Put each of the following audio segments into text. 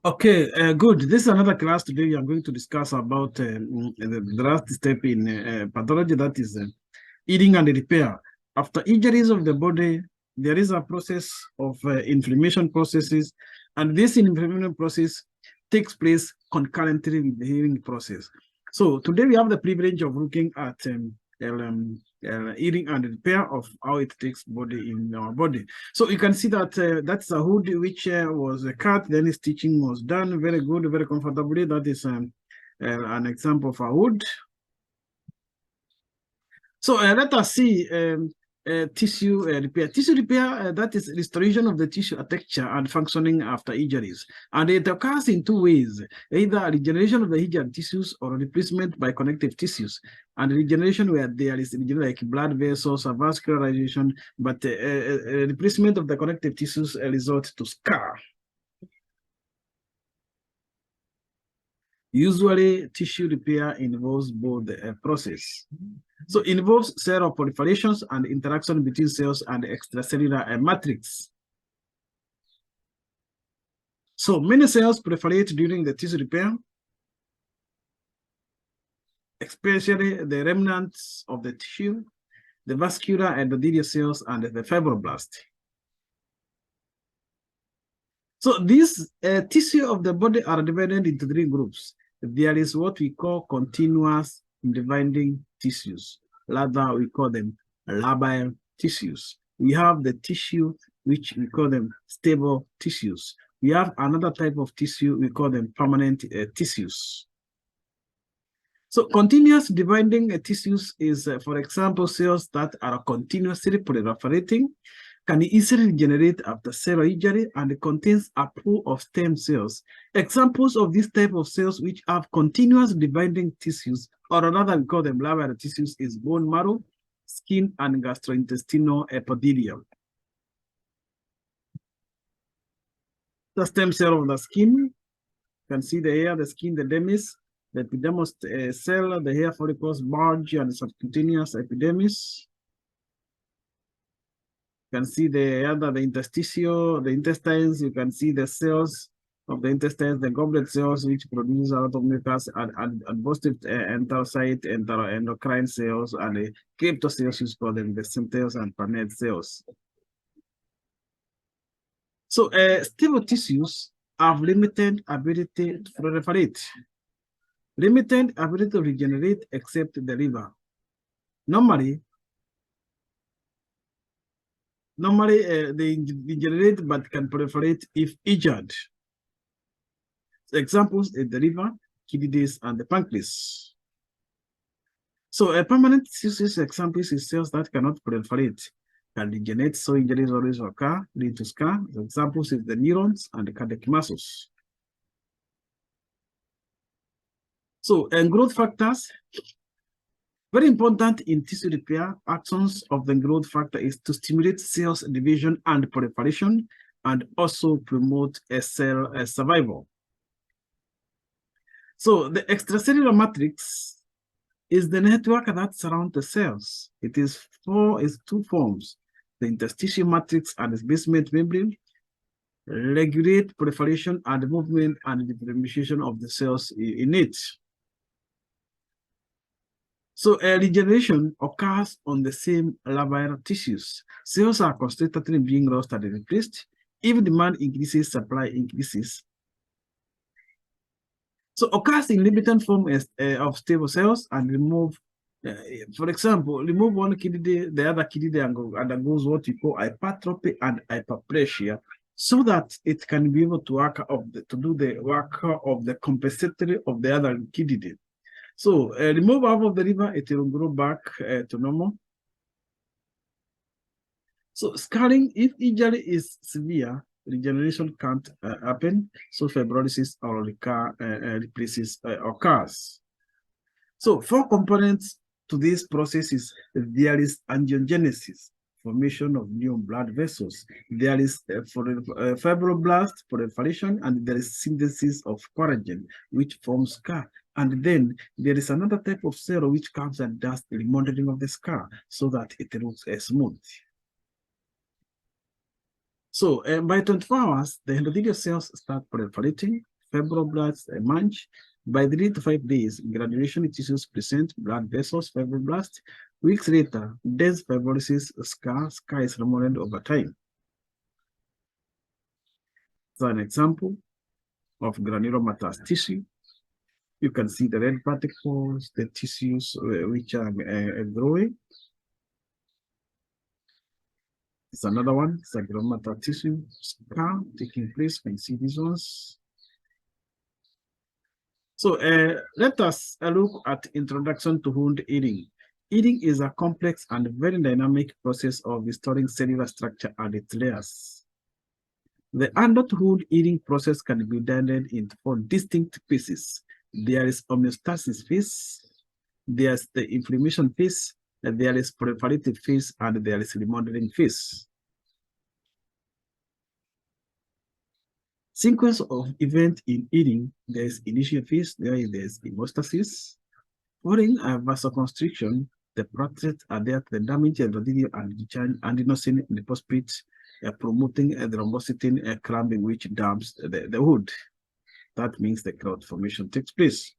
Okay, good. This is another class. Today we are going to discuss about the last step in pathology, that is healing and repair. After injuries of the body, there is a process of inflammation processes, and this inflammation process takes place concurrently with the healing process. So today we have the privilege of looking at healing and repair of how it takes body in our body. So you can see that that's a hood which was cut, then stitching was done very good, very comfortably. That is an example of a hood. So let us see tissue repair. Tissue repair, that is restoration of the tissue texture and functioning after injuries. And it occurs in two ways, either regeneration of the injured tissues or replacement by connective tissues. And regeneration where there is like blood vessels or vascularization, but replacement of the connective tissues result to scar. Usually, tissue repair involves both the process. So it involves cell proliferations and interaction between cells and extracellular matrix. So many cells proliferate during the tissue repair, especially the remnants of the tissue, the vascular endothelial cells, and the fibroblast. So these tissue of the body are divided into three groups. There is what we call continuous dividing tissues. Rather, we call them labile tissues. We have the tissue, which we call them stable tissues. We have another type of tissue, we call them permanent tissues. So continuous dividing tissues is, for example, cells that are continuously proliferating, can easily regenerate after cellular injury, and contains a pool of stem cells. Examples of this type of cells which have continuous dividing tissues, or rather we call them labile tissues, is bone marrow, skin, and gastrointestinal epithelium. The stem cell of the skin, you can see the hair, the skin, the dermis, the epidermis cell, the hair follicles, bulge, and subcutaneous epidermis. You can see the interstitial, the intestines. You can see the cells of the intestines, the goblet cells, which produce a lot of mucus, and positive enterocyte, endocrine cells, and the crypto cells, which call them the centers and Panette cells. So stable tissues have limited ability to proliferate, limited ability to regenerate except the liver. Normally, they degenerate but can proliferate if injured. So examples is the liver, kidneys, and the pancreas. So a permanent tissues examples is cells that cannot proliferate, can degenerate, so injuries always occur, lead to scar. The examples is the neurons and the cardiac muscles. So, and growth factors, very important in tissue repair. Actions of the growth factor is to stimulate cells division and proliferation, and also promote a cell survival. So the extracellular matrix is the network that surrounds the cells. It is two forms: the interstitial matrix and its basement membrane regulate proliferation and movement and differentiation of the cells in it. So regeneration occurs on the same labile tissues. Cells are constantly being lost and replaced. If demand increases, supply increases. So occurs in limited form of stable cells and remove, for example, remove one kidney, the other kidney undergoes what we call hypertrophy and hyperplasia, so that it can be able to do the work of the compensatory of the other kidney. So remove half of the liver, it will grow back to normal. So scarring, if injury is severe, regeneration can't happen, so fibrosis or replaces occurs. So 4 components to this process is there is angiogenesis, formation of new blood vessels. There is fibroblast proliferation, and there is synthesis of collagen, which forms scar. And then there is another type of cell which comes and does the remodeling of the scar so that it looks smooth. So by 24 hours, the endothelial cells start proliferating, fibroblasts emerge. By 3 to 5 days, granulation tissues present blood vessels, fibroblasts. Weeks later, dense fibrosis scar is removed over time. So an example of granulomatous tissue. You can see the red particles, the tissues which are growing. It's another one, it's a granulomatous tissue scar taking place. You can see these ones. So let us look at introduction to wound healing. Healing is a complex and very dynamic process of restoring cellular structure and its layers. The adult wound healing process can be divided into 4 distinct phases. There is homeostasis phase, there's the inflammation phase, there is proliferative phase, and there is remodeling phase. Sequence of event in healing, there is initial phase, there is hemostasis. Following a vasoconstriction, the platelets adhere to the damage endothelium and discharge adenosine in the post-pit, promoting a thrombocytin clamping which damps the wound. That means the clot formation takes place.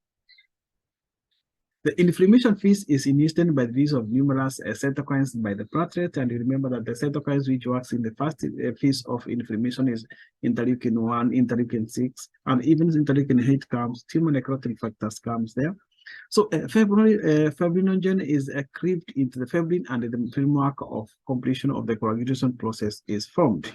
The inflammation phase is initiated by the release of numerous cytokines by the platelet, and you remember that the cytokines which works in the first phase of inflammation is interleukin-1, interleukin-6, and even interleukin-8 comes, tumor necrotic factors comes there. So fibrinogen is cleaved into the fibrin, and the framework of completion of the coagulation process is formed.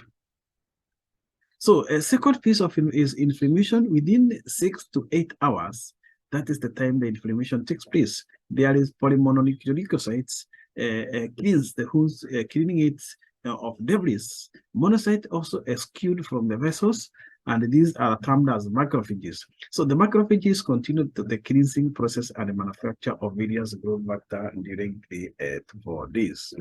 So a second piece of is inflammation within 6 to 8 hours. That is the time the inflammation takes place. There is polymononucleocytes cleans the wounds, cleaning it of debris. Monocytes also excrete from the vessels, and these are termed as macrophages. So the macrophages continue the cleansing process and the manufacture of various growth factor during the 4 days.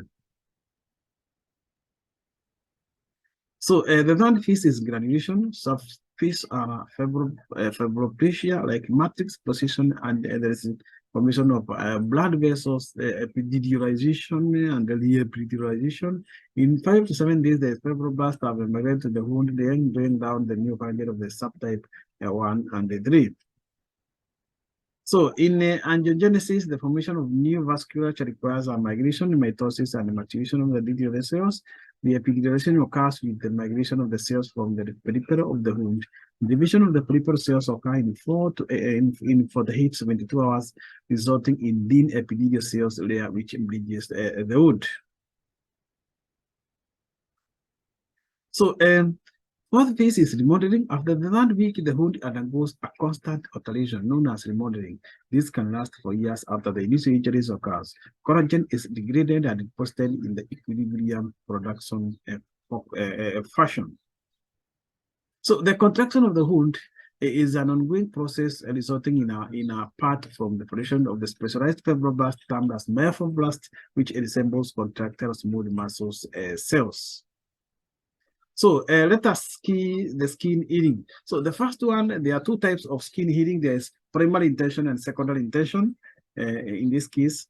So the third phase is granulation. Subphase are fibroplasia, like matrix position, and there is formation of blood vessels, epithelialization, and the epithelialization. In 5 to 7 days, the fibroblasts have migrated to the wound, then drain down the new target of the subtype 1 and 3. So in angiogenesis, the formation of new vasculature requires a migration, mitosis, and maturation of the epithelial cells. The epithelialization occurs with the migration of the cells from the periphery of the wound. Division of the peripheral cells occur in 48 to 72 hours, resulting in thin epithelial cells layer which bridges the wound. So fourth phase is remodeling. After the 3rd week, the wound undergoes a constant alteration known as remodeling. This can last for years after the initial injuries occurs. Collagen is degraded and deposited in the equilibrium production fashion. So the contraction of the wound is an ongoing process resulting in a part from the formation of the specialized fibroblast termed as myofibroblast, which resembles contractile smooth muscles cells. So let us see the skin healing. So the first one, there are 2 types of skin healing. There is primary intention and secondary intention in this case.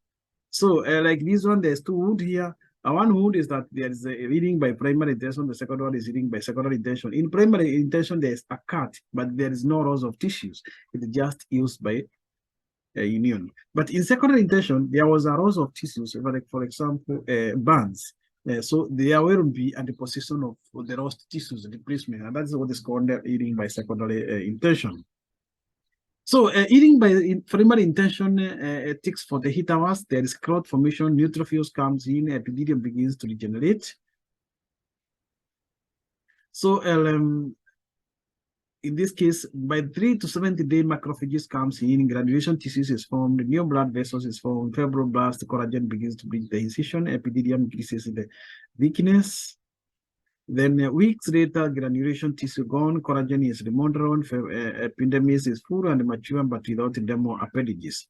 So like this one, there's 2 wounds here. One wound is that there is a healing by primary intention. The second one is healing by secondary intention. In primary intention, there is a cut, but there is no loss of tissues. It is just used by union. But in secondary intention, there was a loss of tissues, for example, burns. So there will be a deposition of the lost tissues replacement, and that's what is called healing by secondary intention. So healing by primary intention takes 48 hours. There is clot formation, neutrophils comes in, epithelium begins to regenerate. So in this case, by 3 to 70 day, macrophages comes in, granulation tissues is formed, new blood vessels is formed, fibroblast, collagen begins to bridge the incision, epithelium increases the thickness. Then weeks later, granulation tissue gone, collagen is remodeled, epidermis is full and mature, but without demo appendages.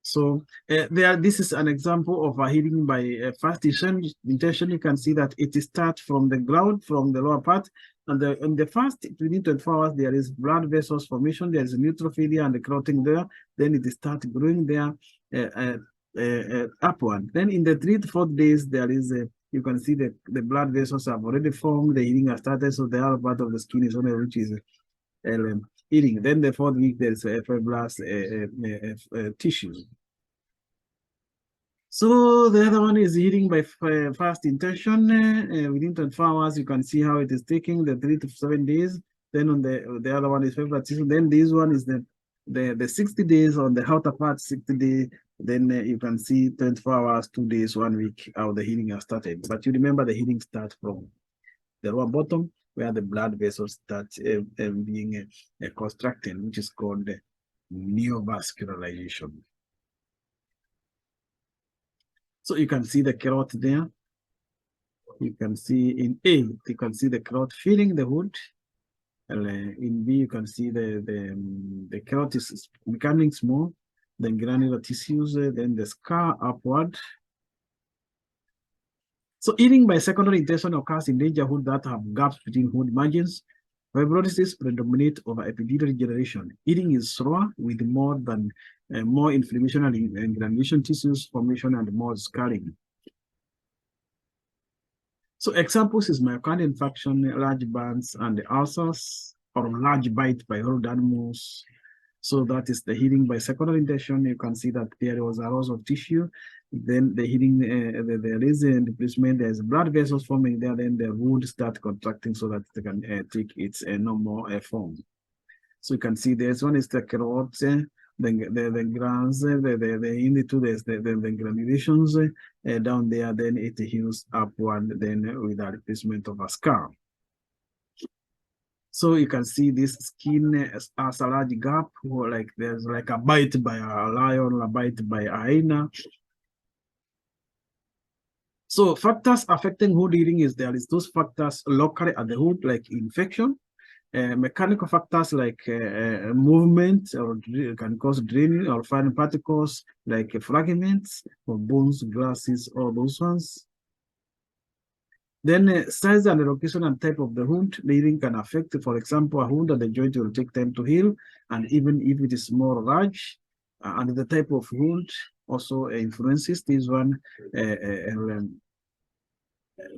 So this is an example of a healing by first intention. You can see that it starts from the ground, from the lower part, and in the first within 24 hours, there is blood vessels formation, there is neutrophilia and the clotting there. Then it starts growing there upward. Then in the 3 to 4 days, there is you can see that the blood vessels have already formed, the healing has started, so the other part of the skin is only which is eating. Then the 4th week, there's fibrous tissues. So the other one is heating by fast intention. Within 24 hours, you can see how it is taking the 3 to 7 days. Then on the other one is fibrous tissue. Then this one is the 60 days on the outer part, 60 days. Then you can see 24 hours, 2 days, 1 week, how the healing has started. But you remember the healing starts from the lower bottom, where the blood vessels start being constructing, which is called neovascularization. So you can see the carrot there. You can see in A, you can see the carrot filling the hood. And in B, you can see the carrot is becoming small, then granular tissues, then the scar upward. So eating by secondary intention occurs in danger hood that have gaps between hood margins. Fibrosis predominate over epithelial regeneration. Eating is slower with more inflammation and granulation tissues formation and more scarring. So examples is myocardial infarction, large burns and ulcers, or large bite by old animals. So that is the healing by secondary intention. You can see that there was a loss of tissue. Then the healing, there is a replacement. There's blood vessels forming there. Then the wound start contracting so that they can take its normal form. So you can see this one is the carrot, then the grans, the in the two, there's the granulations down there. Then it heals upward. Then with a replacement of a scar. So you can see this skin has a large gap, or like there's like a bite by a lion, a bite by a hyena. So factors affecting hood healing is there is those factors locally at the hood, like infection, mechanical factors like movement, or can cause draining or fine particles like fragments or bones, grasses, all those ones. Then size and location and type of the wound healing can affect. For example, a wound at the joint will take time to heal, and even if it is more large, and the type of wound also influences this one,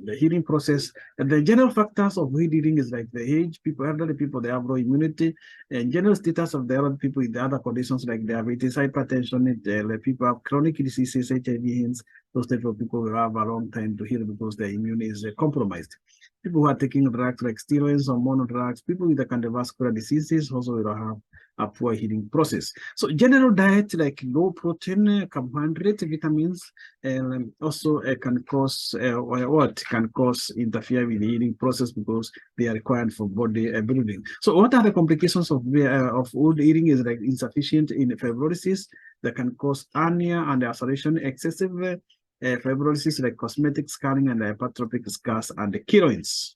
the healing process. And the general factors of wound healing is like the age, elderly people, they have low immunity, and general status of the elderly people with the other conditions like diabetes, hypertension, the people have chronic diseases, HIV, hence those type of people will have a long time to heal because their immune is compromised. People who are taking drugs like steroids or mono drugs, people with the cardiovascular diseases also will have a poor healing process. So general diet like low protein, carbohydrate, vitamins, also can cause interfere with the healing process because they are required for body building. So what are the complications of wound healing? Is like insufficient in fibrosis that can cause hernia and ulceration, excessive fibrosis like cosmetic scarring and hypertrophic scars and keloids.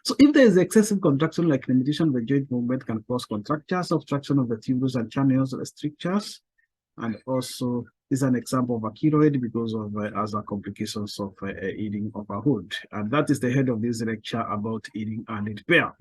So if there is excessive contraction, like limitation of the joint movement, can cause contractures, obstruction of the tubules and channels, strictures, and also is an example of a keloid because of other complications of eating of a hood. And that is the head of this lecture about eating and repair.